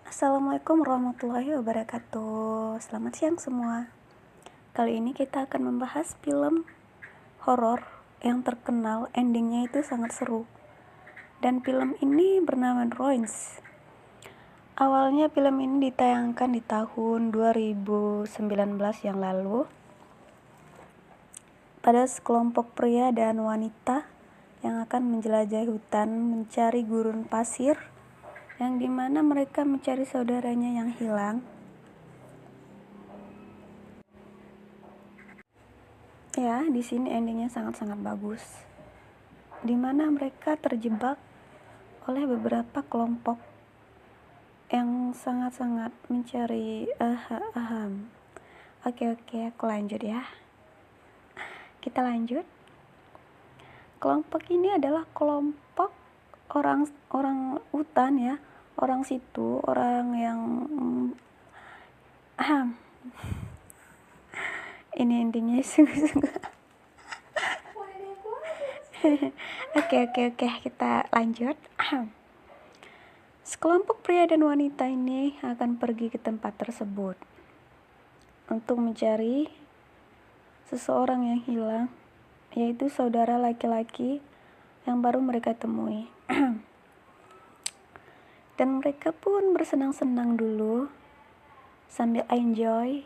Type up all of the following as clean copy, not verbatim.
Assalamualaikum warahmatullahi wabarakatuh. Selamat siang semua. Kali ini kita akan membahas film horor yang terkenal, endingnya itu sangat seru. Dan film ini bernama Ruins. Awalnya film ini ditayangkan di tahun 2019 yang lalu pada sekelompok pria dan wanita yang akan menjelajahi hutan mencari gurun pasir, yang dimana mereka mencari saudaranya yang hilang. Ya, di sini endingnya sangat-sangat bagus, dimana mereka terjebak oleh beberapa kelompok yang sangat-sangat mencari Oke, aku lanjut ya. Kita lanjut. Kelompok ini adalah kelompok orang hutan ya, orang situ, orang yang ini intinya sungguh-sungguh. Oke, kita lanjut. Sekelompok pria dan wanita ini akan pergi ke tempat tersebut untuk mencari seseorang yang hilang, yaitu saudara laki-laki yang baru mereka temui. Dan mereka pun bersenang-senang dulu sambil enjoy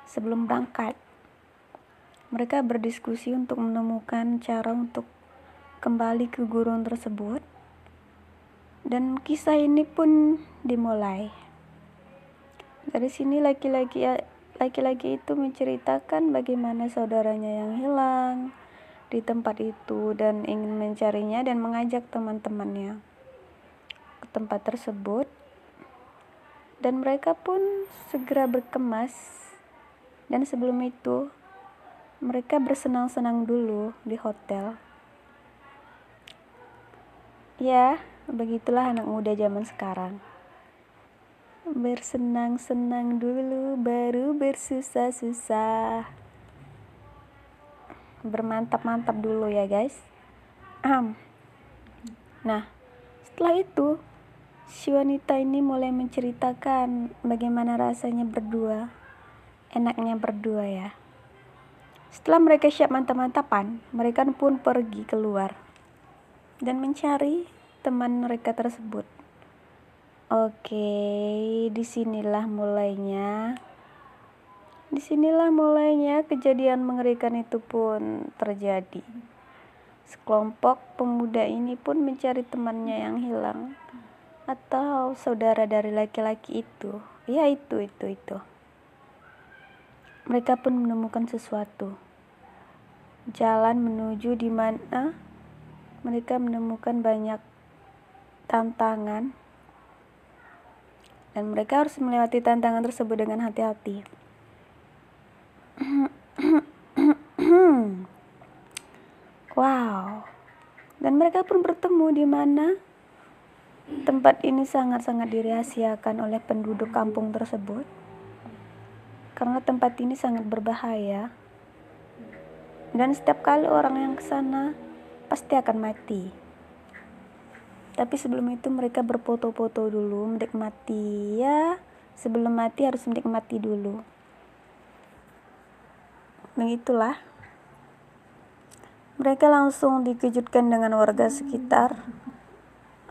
sebelum berangkat. Mereka berdiskusi untuk menemukan cara untuk kembali ke gurun tersebut. Dan kisah ini pun dimulai. Dari sini laki-laki itu menceritakan bagaimana saudaranya yang hilang di tempat itu dan ingin mencarinya dan mengajak teman-temannya ke tempat tersebut. Dan mereka pun segera berkemas. Dan sebelum itu mereka bersenang-senang dulu di hotel. Ya, begitulah anak muda zaman sekarang. Bersenang-senang dulu baru bersusah-susah. Bermantap-mantap dulu ya guys. Nah, setelah itu si wanita ini mulai menceritakan bagaimana rasanya berdua. Enaknya berdua ya. Setelah mereka siap mantap-mantapan, mereka pun pergi keluar dan mencari teman mereka tersebut. Oke, disinilah mulainya kejadian mengerikan itu pun terjadi. Sekelompok pemuda ini pun mencari temannya yang hilang atau saudara dari laki-laki itu. Ya, itu. Mereka pun menemukan sesuatu. Jalan menuju di mana mereka menemukan banyak tantangan. Dan mereka harus melewati tantangan tersebut dengan hati-hati. Wow. Dan mereka pun bertemu di mana tempat ini sangat-sangat dirahasiakan oleh penduduk kampung tersebut. Karena tempat ini sangat berbahaya. Dan setiap kali orang yang ke sana pasti akan mati. Tapi sebelum itu mereka berfoto-foto dulu, menikmati ya. Sebelum mati harus menikmati dulu. Begitulah. Mereka langsung dikejutkan dengan warga sekitar.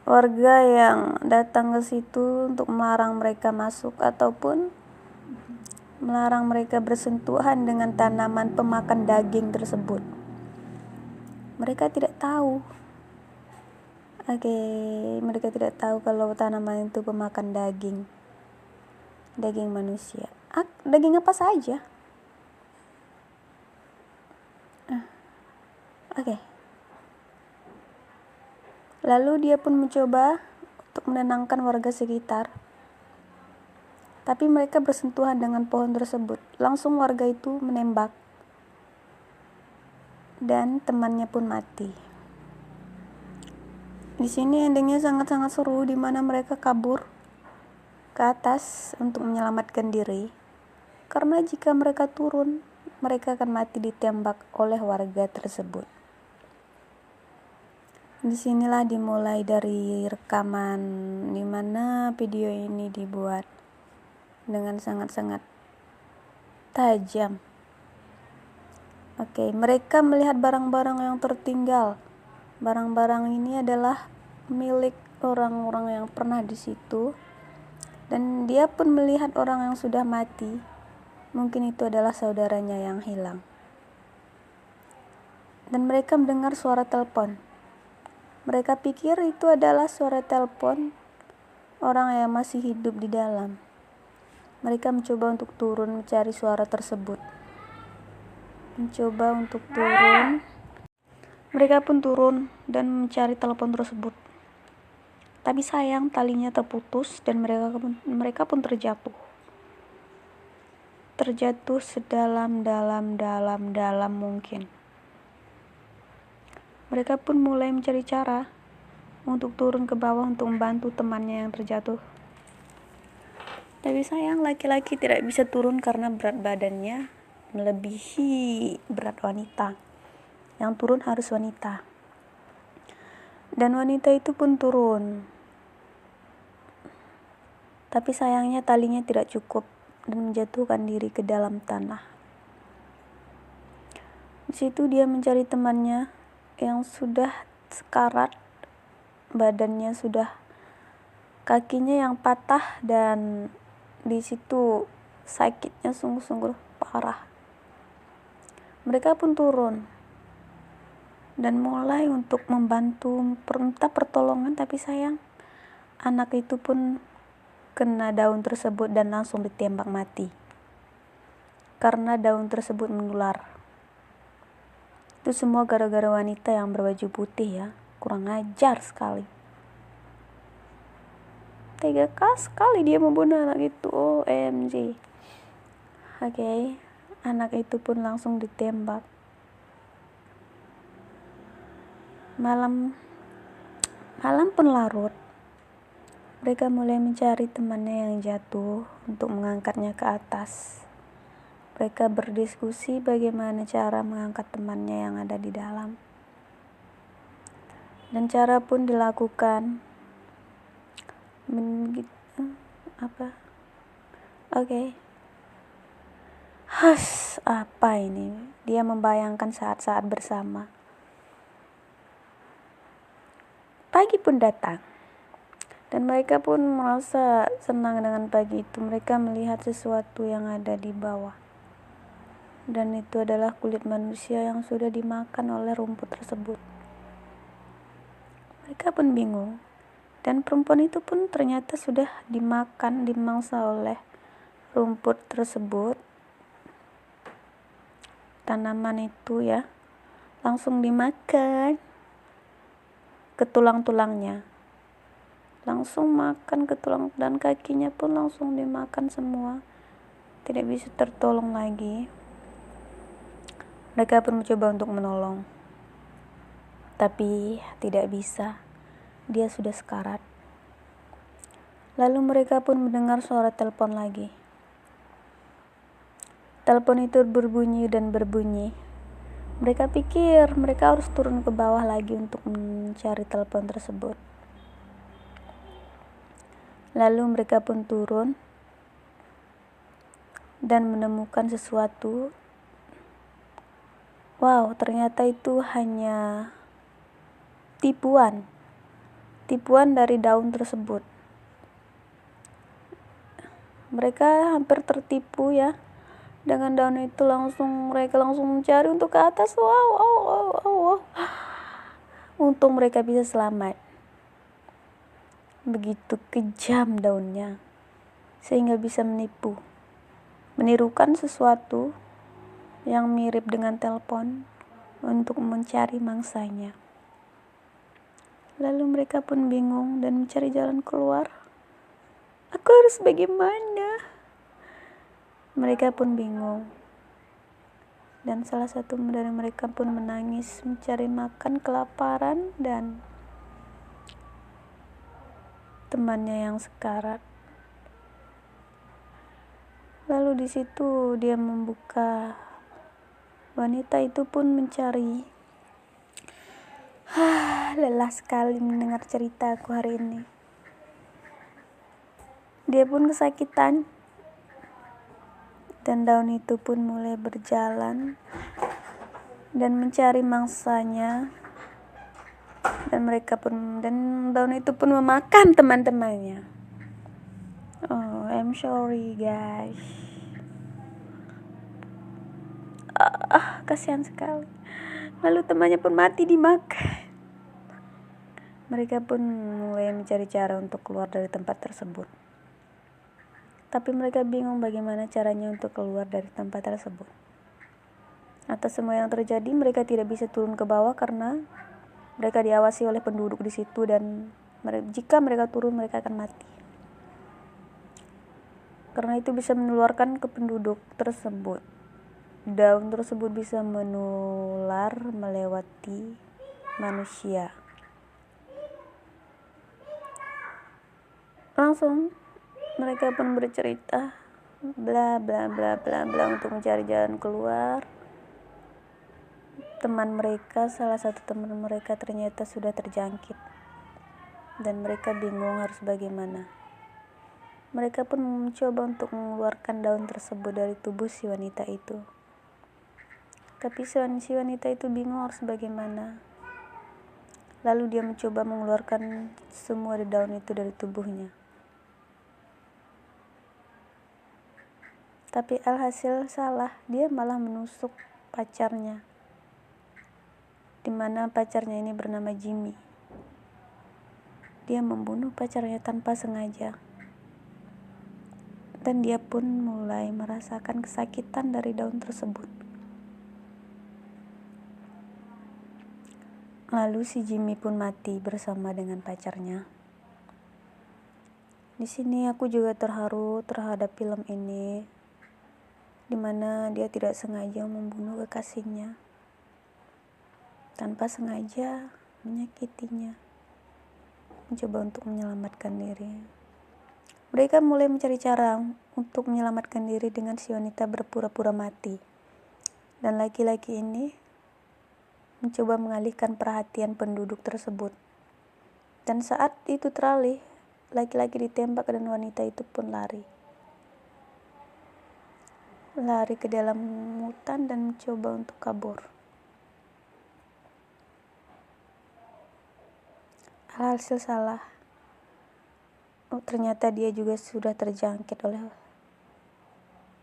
Warga yang datang ke situ untuk melarang mereka masuk ataupun melarang mereka bersentuhan dengan tanaman pemakan daging tersebut. Mereka tidak tahu. Mereka tidak tahu kalau tanaman itu pemakan daging manusia. Daging apa saja. Lalu dia pun mencoba untuk menenangkan warga sekitar. Tapi mereka bersentuhan dengan pohon tersebut. Langsung warga itu menembak. Dan temannya pun mati. Di sini endingnya sangat-sangat seru, di mana mereka kabur ke atas untuk menyelamatkan diri. Karena jika mereka turun, mereka akan mati ditembak oleh warga tersebut. Disinilah dimulai dari rekaman dimana video ini dibuat dengan sangat-sangat tajam. Oke, mereka melihat barang-barang yang tertinggal. Barang-barang ini adalah milik orang-orang yang pernah di situ, dan dia pun melihat orang yang sudah mati. Mungkin itu adalah saudaranya yang hilang. Dan mereka mendengar suara telepon. Mereka pikir itu adalah suara telepon orang yang masih hidup di dalam. Mereka mencoba untuk turun mencari suara tersebut. Mereka pun turun dan mencari telepon tersebut. Tapi sayang, talinya terputus dan mereka pun terjatuh. Terjatuh sedalam mungkin. Mereka pun mulai mencari cara untuk turun ke bawah untuk membantu temannya yang terjatuh. Tapi sayang, laki-laki tidak bisa turun karena berat badannya melebihi berat wanita. Yang turun harus wanita. Dan wanita itu pun turun. Tapi sayangnya talinya tidak cukup dan menjatuhkan diri ke dalam tanah. Di situ dia mencari temannya yang sudah sekarat, badannya sudah, kakinya yang patah, dan di situ sakitnya sungguh-sungguh parah. Mereka pun turun dan mulai untuk membantu minta pertolongan, tapi sayang, anak itu pun kena daun tersebut dan langsung ditembak mati karena daun tersebut menular. Itu semua gara-gara wanita yang berbaju putih ya. Kurang ajar sekali. Tega sekali dia membunuh anak itu. OMG. Oke, anak itu pun langsung ditembak. Malam pun larut. Mereka mulai mencari temannya yang jatuh untuk mengangkatnya ke atas. Mereka berdiskusi bagaimana cara mengangkat temannya yang ada di dalam. Dan cara pun dilakukan. Oke. Apa ini? Dia membayangkan saat-saat bersama. Pagi pun datang. Dan mereka pun merasa senang dengan pagi itu. Mereka melihat sesuatu yang ada di bawah. Dan itu adalah kulit manusia yang sudah dimakan oleh rumput tersebut. Mereka pun bingung. Dan perempuan itu pun ternyata sudah dimangsa oleh rumput tersebut. Tanaman itu ya, langsung dimakan ke tulang-tulangnya. Langsung makan ke tulang, dan kakinya pun langsung dimakan semua. Tidak bisa tertolong lagi. Mereka pun mencoba untuk menolong, tapi tidak bisa. Dia sudah sekarat. Lalu mereka pun mendengar suara telepon lagi. Telepon itu berbunyi dan berbunyi. Mereka pikir mereka harus turun ke bawah lagi untuk mencari telepon tersebut. Lalu mereka pun turun dan menemukan sesuatu. Wow, ternyata itu hanya tipuan dari daun tersebut. Mereka hampir tertipu ya dengan daun itu. Mereka langsung mencari untuk ke atas. Wow. Untung mereka bisa selamat. Begitu kejam daunnya sehingga bisa menirukan sesuatu yang mirip dengan telepon untuk mencari mangsanya. Lalu mereka pun bingung dan mencari jalan keluar. Aku harus bagaimana? Mereka pun bingung. Dan salah satu dari mereka pun menangis mencari makan kelaparan dan temannya yang sekarat. Lalu di situ dia membuka. Wanita itu pun mencari Lelah sekali mendengar cerita aku hari ini. Dia pun kesakitan. Dan daun itu pun mulai berjalan dan mencari mangsanya. Dan daun itu pun memakan teman-temannya. Oh, I'm sorry guys. Kasihan sekali. Lalu temannya pun mati dimakan. Mereka pun mulai mencari cara untuk keluar dari tempat tersebut. Tapi mereka bingung bagaimana caranya untuk keluar dari tempat tersebut. Atas semua yang terjadi, mereka tidak bisa turun ke bawah karena mereka diawasi oleh penduduk di situ, dan jika mereka turun, mereka akan mati. Karena itu bisa menularkan ke penduduk tersebut. Daun tersebut bisa menular melewati manusia. Langsung mereka pun bercerita bla bla bla bla bla untuk mencari jalan keluar. Salah satu teman mereka ternyata sudah terjangkit, dan mereka bingung harus bagaimana. Mereka pun mencoba untuk mengeluarkan daun tersebut dari tubuh si wanita itu. Tapi si wanita itu bingung harus bagaimana. Lalu dia mencoba mengeluarkan semua daun itu dari tubuhnya. Tapi alhasil salah, dia malah menusuk pacarnya, dimana pacarnya ini bernama Jimmy. Dia membunuh pacarnya tanpa sengaja, dan dia pun mulai merasakan kesakitan dari daun tersebut. Lalu si Jimmy pun mati bersama dengan pacarnya. Di sini aku juga terharu terhadap film ini, dimana dia tidak sengaja membunuh kekasihnya, tanpa sengaja menyakitinya, mencoba untuk menyelamatkan diri. Mereka mulai mencari cara untuk menyelamatkan diri dengan si wanita berpura-pura mati. Dan laki-laki ini mencoba mengalihkan perhatian penduduk tersebut. Dan saat itu teralih, laki-laki ditembak dan wanita itu pun lari ke dalam hutan dan mencoba untuk kabur. Alhasil salah. Ternyata dia juga sudah terjangkit oleh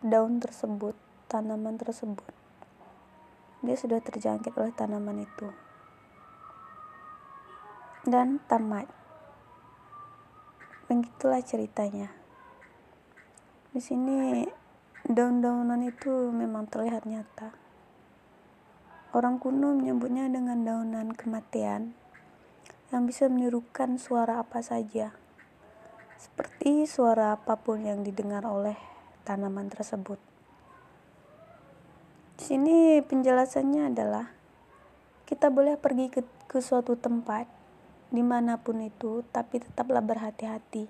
daun tersebut, tanaman tersebut. Dia sudah terjangkit oleh tanaman itu. Dan tamat. Begitulah ceritanya. Di sini daun-daunan itu memang terlihat nyata. Orang kuno menyebutnya dengan daunan kematian yang bisa menirukan suara apa saja, seperti suara apapun yang didengar oleh tanaman tersebut. Di sini penjelasannya adalah kita boleh pergi ke suatu tempat dimanapun itu, tapi tetaplah berhati-hati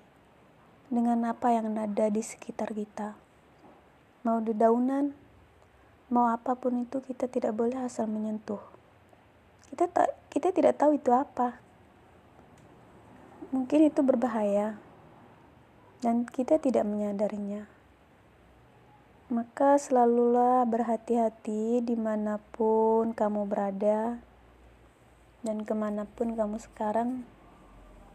dengan apa yang ada di sekitar kita. Mau dedaunan, mau apapun itu, kita tidak boleh asal menyentuh. Kita tidak tahu itu apa. Mungkin itu berbahaya dan kita tidak menyadarinya. Maka selalulah berhati-hati dimanapun kamu berada dan kemanapun kamu sekarang.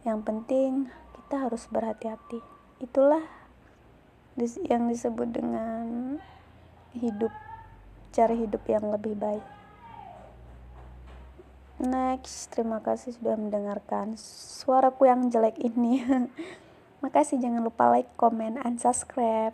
Yang penting kita harus berhati-hati. Itulah yang disebut dengan cara hidup yang lebih baik. Next, terima kasih sudah mendengarkan suaraku yang jelek ini. Makasih, jangan lupa like, comment, and subscribe.